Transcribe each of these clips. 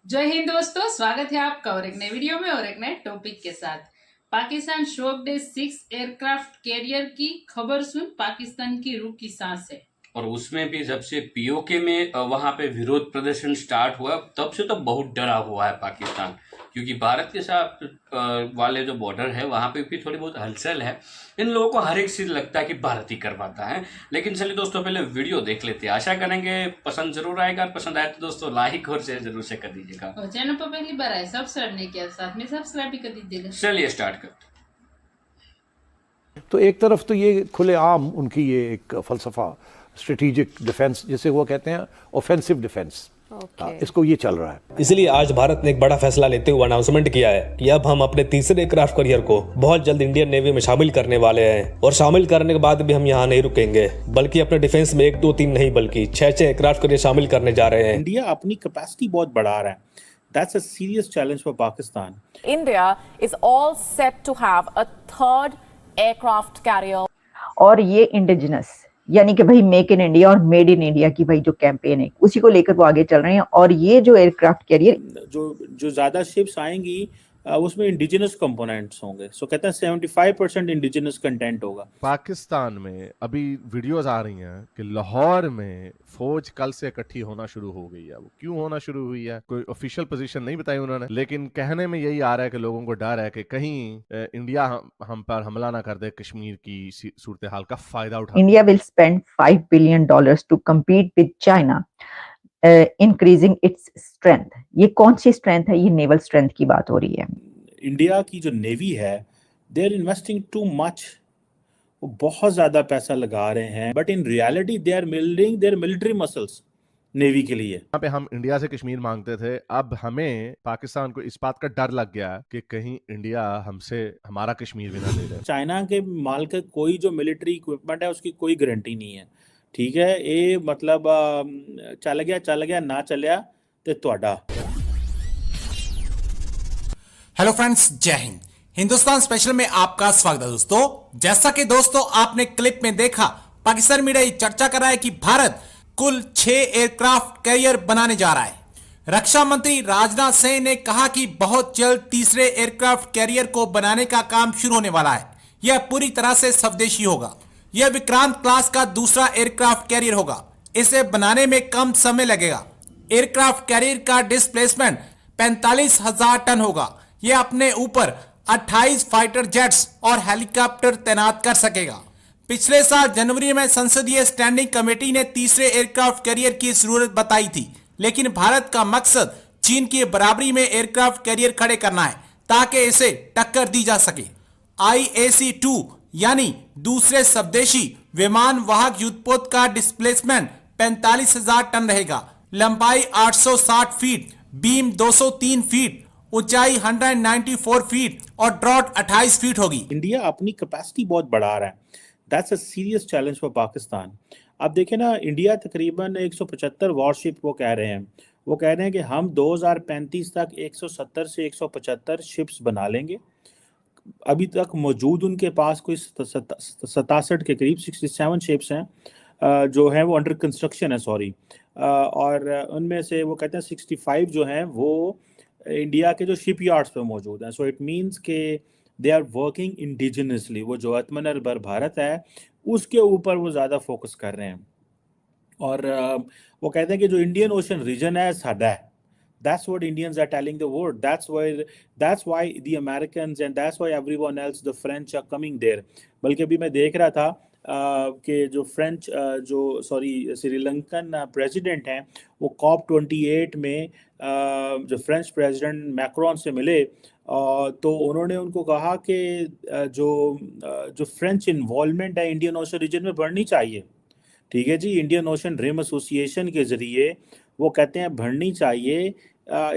जय हिंद दोस्तों, स्वागत है आपका और एक नए वीडियो में और एक नए टॉपिक के साथ। पाकिस्तान शोक डे 6 एयरक्राफ्ट कैरियर की खबर सुन पाकिस्तान की रूह की सांस है। और उसमें भी जब से पीओके में वहां पे विरोध प्रदर्शन स्टार्ट हुआ तब से तो बहुत डरा हुआ है पाकिस्तान, क्योंकि भारत के साथ वाले जो बॉर्डर है वहां पे भी थोड़ी बहुत हलचल है। इन लोगों को हर एक चीज लगता है कि भारत ही करवाता है। लेकिन चलिए दोस्तों, पहले वीडियो देख लेते हैं। आशा करेंगे पसंद जरूर आएगा। पसंद आए तो दोस्तों लाइक और शेयर जरूर से कर दीजिएगा और चैनल पर पहली बार आए सब्सक्राइब नहीं किया, साथ में सब्सक्राइब भी कर दीजिएगा। चलिए स्टार्ट करते हैं। तो एक तरफ तो ये खुलेआम उनकी ये एक फलसफा स्ट्रेटेजिक डिफेंस, जिसे वो कहते हैं ऑफेंसिव डिफेंस, इसको ये चल रहा है। इसलिए आज भारत ने एक बड़ा फैसला लेते हुए अनाउंसमेंट किया है कि अब हम अपने तीसरे एयरक्राफ्ट कैरियर को बहुत जल्द इंडियन नेवी में शामिल करने वाले हैं। और शामिल करने के बाद भी हम यहाँ नहीं रुकेंगे, बल्कि अपने डिफेंस में 1 2 3 नहीं बल्कि 6 एयरक्राफ्ट कैरियर शामिल करने जा रहे हैं। इंडिया अपनी कैपेसिटी बहुत बढ़ा रहा है। That's a serious challenge for Pakistan. India is all set to have a third aircraft carrier. और ये इंडिजिनस यानी कि भाई मेक इन इंडिया और मेड इन इंडिया की भाई जो कैंपेन है उसी को लेकर वो आगे चल रहे हैं। और ये जो एयरक्राफ्ट कैरियर जो ज्यादा शिप्स आएंगी उसमें इंडिजिनस कंपोनेंट्स होंगे। सो कहते हैं 75% इंडिजिनस कंटेंट होगा। पाकिस्तान में अभी वीडियोस आ रही हैं कि लाहौर में फौज कल से इकट्ठी होना शुरू हो गई है। वो क्यों होना शुरू हुई है, कोई ऑफिशियल पोजीशन नहीं बताई उन्होंने, लेकिन कहने में यही आ रहा है कि लोगों को डर है कि कहीं इंडिया हम पर हमला ना कर दे, कश्मीर की सूरत हाल का फायदा उठा। India will spend $5 billion to compete with China increasing its strength. ये कौन सी स्ट्रेंथ है? ये नेवल स्ट्रेंथ की बात हो रही है। इंडिया की जो नेवी है they are investing too much, वो बहुत ज्यादा पैसा लगा रहे हैं, but in reality they are building their military muscles navy के लिए। यहाँ पे हम इंडिया से कश्मीर मांगते थे, अब हमें पाकिस्तान को इस बात का डर लग गया कि कहीं इंडिया हमसे हमारा कश्मीर भी ना ले ले। चाइना के माल का कोई जो मिलिट्री इक्विपमेंट है उसकी कोई गारंटी नहीं है। ठीक है, ये मतलब चल गया ना चलिया ते तुहाडा। हेलो फ्रेंड्स, जय हिंद। हिंदुस्तान स्पेशल में आपका स्वागत है दोस्तों। जैसा कि दोस्तों आपने क्लिप में देखा, पाकिस्तान मीडिया ये चर्चा कर रहा है कि भारत कुल 6 एयरक्राफ्ट कैरियर बनाने जा रहा है। रक्षा मंत्री राजनाथ सिंह ने कहा कि बहुत जल्द तीसरे एयरक्राफ्ट कैरियर को बनाने का काम शुरू होने वाला है। यह पूरी तरह से स्वदेशी होगा। यह विक्रांत क्लास का दूसरा एयरक्राफ्ट कैरियर होगा। इसे बनाने में कम समय लगेगा। एयरक्राफ्ट कैरियर का डिस्प्लेसमेंट 45,000 टन होगा। यह अपने ऊपर 28 फाइटर जेट्स और हेलीकॉप्टर तैनात कर सकेगा। पिछले साल जनवरी में संसदीय स्टैंडिंग कमेटी ने तीसरे एयरक्राफ्ट कैरियर की जरूरत बताई थी, लेकिन भारत का मकसद चीन की बराबरी में एयरक्राफ्ट कैरियर खड़े करना है ताकि इसे टक्कर दी जा सके। IAC-2 यानी दूसरे स्वदेशी विमान वाहक युद्धपोत का डिस्प्लेसमेंट 45,000 टन रहेगा। लंबाई 860 फीट, बीम 203 फीट, ऊंचाई 194 फीट और ड्रॉट 28 फीट होगी। इंडिया अपनी कैपेसिटी बहुत बढ़ा रहा है। That's a serious challenge for Pakistan. अब देखें ना, इंडिया तकरीबन 175 वॉरशिप वो कह रहे हैं कि हम 2035 तक 170 से 175 शिप्स बना लेंगे। अभी तक मौजूद उनके पास कोई 67 के करीब 67 शिप्स हैं जो हैं वो अंडर कंस्ट्रक्शन है, सॉरी। और उनमें से वो कहते हैं 65 जो हैं वो इंडिया के जो शिप यार्ड्स पे मौजूद हैं। सो इट मीन्स के दे आर वर्किंग इंडिजिनसली। वो जो आत्मनिर्भर भारत है उसके ऊपर वो ज़्यादा फोकस कर रहे हैं। और वो कहते हैं कि जो इंडियन ओशन रीजन है साडा है। That's what Indians are telling the world. That's why the Americans and that's why everyone else, the French are coming there. बल्कि अभी मैं देख रहा था कि जो फ्रेंच श्रीलंकन प्रेसिडेंट हैं वो COP28 में जो फ्रेंच प्रेसिडेंट मैक्रोन से मिले तो उन्होंने उनको कहा कि जो फ्रेंच इन्वॉल्वमेंट है इंडियन ओशन रीजन में बढ़नी चाहिए। ठीक है जी, इंडियन ओशन रिम एसोसिएशन के जरिए वो कहते हैं बढ़नी चाहिए।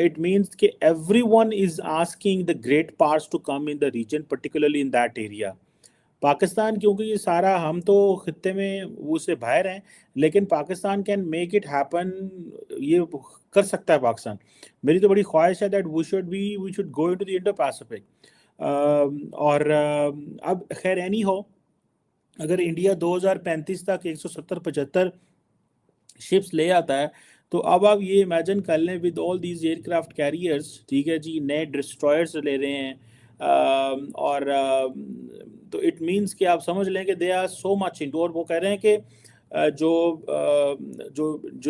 इट मीन्स कि everyone is asking the great powers to come in the region, particularly in that area. Pakistan, क्योंकि ये सारा हम तो खित्ते में वो से बाहर हैं, लेकिन Pakistan can make it happen. ये कर सकता है पाकिस्तान। मेरी तो बड़ी ख्वाहिश है that we should go into the Indo Pacific. और अब खैर एनी हो, अगर इंडिया 2035 तक 170-75 शिप्स ले आता है तो अब आप ये इमेजिन कर लें with all these aircraft carriers, ठीक है जी, नए डिस्ट्रॉयर्स ले रहे हैं, और तो इट मींस कि आप समझ लें कि they are so much into, और वो कह रहे हैं कि जो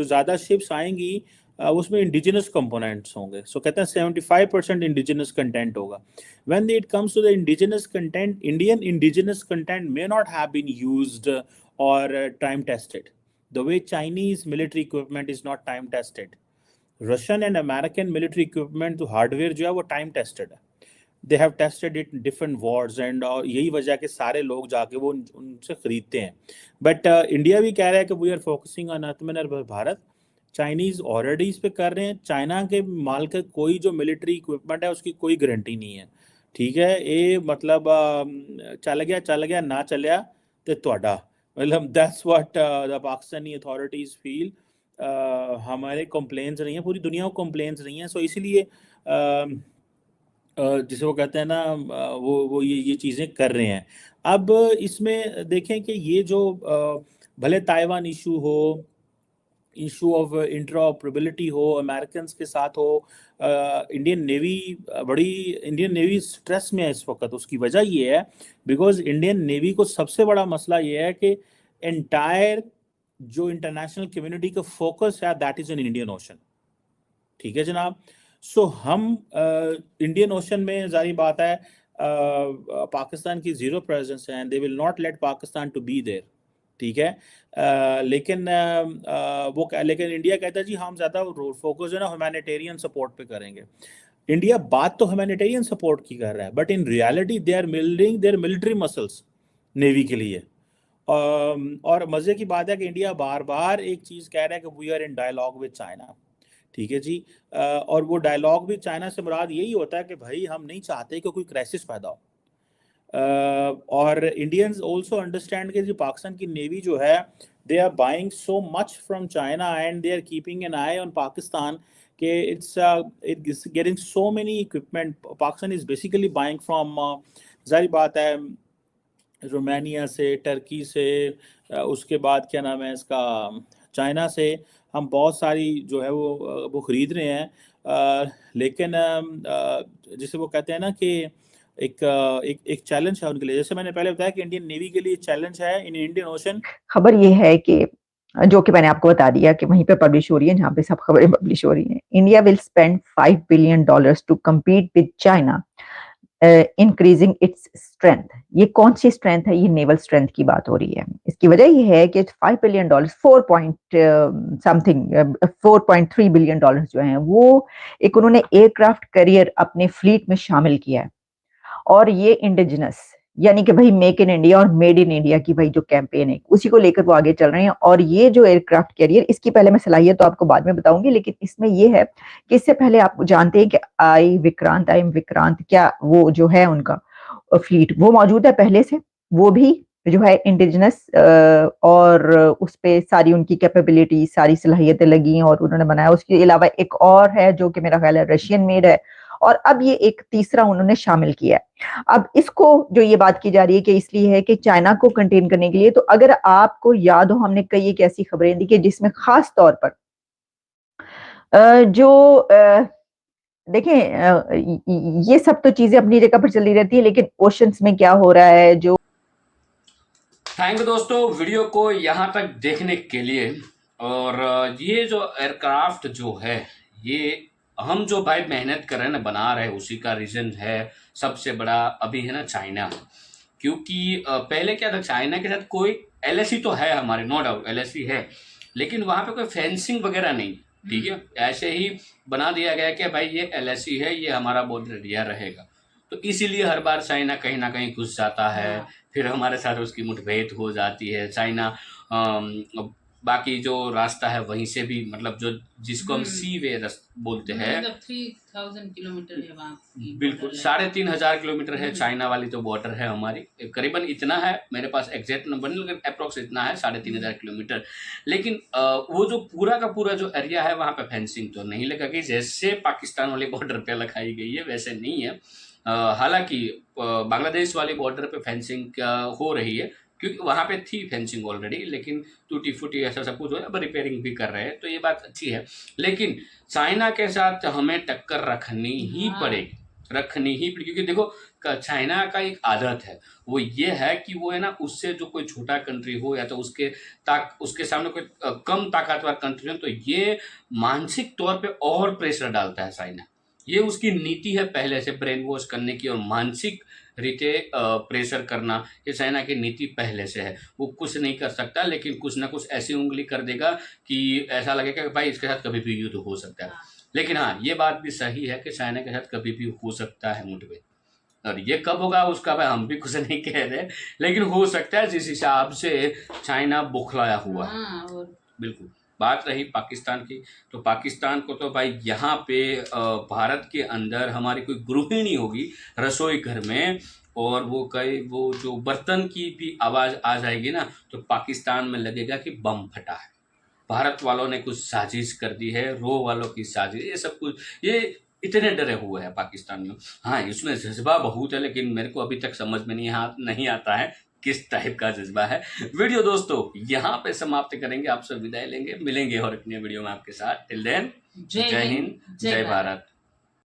ज़्यादा शिप्स आएंगी उसमें इंडिजिनस कंपोनेंट्स होंगे। सो कहते हैं 75% इंडिजिनस कंटेंट होगा। When it comes to the indigenous content, Indian indigenous content may not have been used और time tested the way Chinese military equipment is not time tested. Russian and American military equipment तो hardware जो है वो time tested है, they have tested it different Wars, and यही वजह के सारे लोग जाके वो उनसे खरीदते हैं। बट इंडिया भी कह रहा है कि वी आर फोकसिंग ऑन आत्मनिर्भर भारत। चाइनीज ऑलरेडी इस पे कर रहे हैं। चाइना के माल का कोई जो मिलिट्री इक्विपमेंट है उसकी कोई गारंटी नहीं है, ठीक है। ये मतलब चल गया ना चलिया तो ਤੁਹਾਡਾ, मतलब that's what the Pakistani authorities feel. हमारे कंप्लेंट्स नहीं है, पूरी दुनिया को कंप्लेंट्स नहीं है। सो इसीलिए जिसे वो कहते हैं ना, वो ये चीज़ें कर रहे हैं। अब इसमें देखें कि ये जो भले ताइवान इशू हो, इशू ऑफ इंटरऑपरेबिलिटी हो, अमेरिकन के साथ हो, इंडियन नेवी स्ट्रेस में है इस वक्त। उसकी वजह ये है बिकॉज इंडियन नेवी को सबसे बड़ा मसला ये है कि एंटायर जो इंटरनेशनल कम्युनिटी का फोकस है that is in Indian ocean, ठीक है जनाब। सो हम इंडियन ओशन में जारी बात है पाकिस्तान की जीरो प्रेजेंस है, they will not let Pakistan to be there, ठीक है। लेकिन इंडिया कहता है जी हम ज़्यादा फोकस है ना ह्यूमैनिटेरियन सपोर्ट पे करेंगे। इंडिया बात तो ह्यूमैनिटेरियन सपोर्ट की कर रहा है, but in reality they are building their military muscles navy के लिए। और मज़े की बात है कि इंडिया बार बार एक चीज़ कह रहा है कि we are in dialogue with China, ठीक है जी। और वो डायलॉग भी चाइना से मुराद यही होता है कि भाई हम नहीं चाहते कि कोई क्राइसिस पैदा हो। और इंडियंस ऑल्सो अंडरस्टैंड कि जो पाकिस्तान की नेवी जो है they are buying so much from China and they are keeping an eye on Pakistan कि it's getting so many equipment. Pakistan is basically buying from, जारी बात है, रोमानिया से, टर्की से, उसके बाद क्या नाम है इसका, चाइना से हम बहुत सारी जो है वो ख़रीद रहे हैं। लेकिन जिसे वो कहते हैं ना कि एक चैलेंज है उनके लिए। जैसे मैंने पहले बताया कि इंडियन नेवी के लिए चैलेंज है इन इंडियन ओशन। खबर ये है कि जो कि मैंने आपको बता दिया कि वहीं पे पब्लिश हो रही है जहाँ पे सब खबरें पब्लिश हो रही हैं। India will spend $5 billion to compete with China increasing its strength. ये कौन सी स्ट्रेंथ है? ये नेवल स्ट्रेंथ की बात हो रही है। इसकी वजह ये है कि $5 billion 4.3 बिलियन डॉलर जो हैं वो एक उन्होंने एयरक्राफ्ट कैरियर अपने फ्लीट में शामिल किया है। और ये इंडिजिनस यानी कि भाई मेक इन इंडिया और मेड इन इंडिया की भाई जो कैंपेन है उसी को लेकर वो आगे चल रहे हैं। और ये जो एयरक्राफ्ट कैरियर, इसकी पहले मैं सलाहियत तो आपको बाद में बताऊंगी, लेकिन इसमें ये है कि इससे पहले आप जानते हैं कि आई एम विक्रांत क्या वो जो है उनका फ्लीट वो मौजूद है पहले से, वो भी जो है इंडिजिनस, और उस पर सारी उनकी कैपेबिलिटी, सारी सलाहियतें लगी हैं और उन्होंने बनाया। उसके अलावा एक और है जो कि मेरा ख्याल है रशियन मेड है, और अब ये एक तीसरा उन्होंने शामिल किया है। अब इसको जो ये बात की जा रही है कि इसलिए है कि चाइना को कंटेन करने के लिए। तो अगर आपको याद हो हमने कई एक ऐसी खबरें दी कि जिसमें खास तौर पर देखें ये सब तो चीजें अपनी जगह पर चली रहती है, लेकिन ओशंस में क्या हो रहा है जो। थैंक यू दोस्तों वीडियो को यहाँ तक देखने के लिए। और ये जो एयरक्राफ्ट जो है ये हम जो भाई मेहनत कर रहे हैं ना, बना रहे हैं, उसी का रीज़न है सबसे बड़ा अभी है ना चाइना। क्योंकि पहले क्या था, चाइना के साथ कोई LAC तो है हमारे, नो डाउट LAC है, लेकिन वहाँ पे कोई फेंसिंग वगैरह नहीं, ठीक है। ऐसे ही बना दिया गया कि भाई ये LAC है, ये हमारा बॉर्डर एरिया रहेगा। तो इसीलिए हर बार चाइना कहीं ना कहीं घुस जाता है, फिर हमारे साथ उसकी मुठभेड़ हो जाती है। चाइना बाकी जो रास्ता है वहीं से भी, मतलब जो जिसको हम सी वे बोलते हैं, मतलब 3000 किलोमीटर है वहाँ की। बिल्कुल 3500 किलोमीटर है चाइना वाली जो बॉर्डर है हमारी, करीबन इतना है। मेरे पास एग्जैक्ट नंबर नहीं, लेकिन अप्रोक्स इतना है 3500 किलोमीटर। लेकिन वो जो पूरा का पूरा जो एरिया है वहाँ पे फेंसिंग तो नहीं लगा गई, जैसे पाकिस्तान वाले बॉर्डर पे लगाई गई है वैसे नहीं है। हालांकि बांग्लादेश वाली बॉर्डर पे फेंसिंग हो रही है, क्योंकि वहाँ पे थी फेंसिंग ऑलरेडी, लेकिन टूटी फूटी ऐसा सब कुछ हो, अब रिपेयरिंग भी कर रहे हैं, तो ये बात अच्छी है। लेकिन चाइना के साथ हमें टक्कर रखनी ही पड़ेगी, क्योंकि देखो चाइना का एक आदत है, वो ये है कि वो है ना, उससे जो कोई छोटा कंट्री हो या तो उसके सामने कोई कम ताकतवर कंट्री हो, तो ये मानसिक तौर पे और प्रेशर डालता है चाइना। ये उसकी नीति है पहले से, ब्रेन वॉश करने की और मानसिक रीते प्रेशर करना, ये चाइना की नीति पहले से है। वो कुछ नहीं कर सकता, लेकिन कुछ ना कुछ ऐसी उंगली कर देगा कि ऐसा लगेगा कि भाई इसके साथ कभी भी युद्ध हो सकता है। लेकिन हाँ, ये बात भी सही है कि चाइना के साथ कभी भी हो सकता है मुठभेड़, और ये कब होगा उसका भाई हम भी कुछ नहीं कह रहे, लेकिन हो सकता है जिस हिसाब से चाइना बौखलाया हुआ है। बिल्कुल। बात रही पाकिस्तान की, तो पाकिस्तान को तो भाई यहाँ पे भारत के अंदर हमारी कोई गृहिणी होगी रसोई घर में, और वो जो बर्तन की भी आवाज़ आ जाएगी ना, तो पाकिस्तान में लगेगा कि बम फटा है, भारत वालों ने कुछ साजिश कर दी है, रो वालों की साजिश, ये सब कुछ, ये इतने डरे हुए हैं पाकिस्तान में। हाँ, इसमें जज्बा बहुत है, लेकिन मेरे को अभी तक समझ में नहीं आता है किस टाइप का जज्बा है। वीडियो दोस्तों यहाँ पे समाप्त करेंगे, आपसे विदाई लेंगे, मिलेंगे और एक नए वीडियो में आपके साथ। टिल देन, जय हिंद, जय भारत।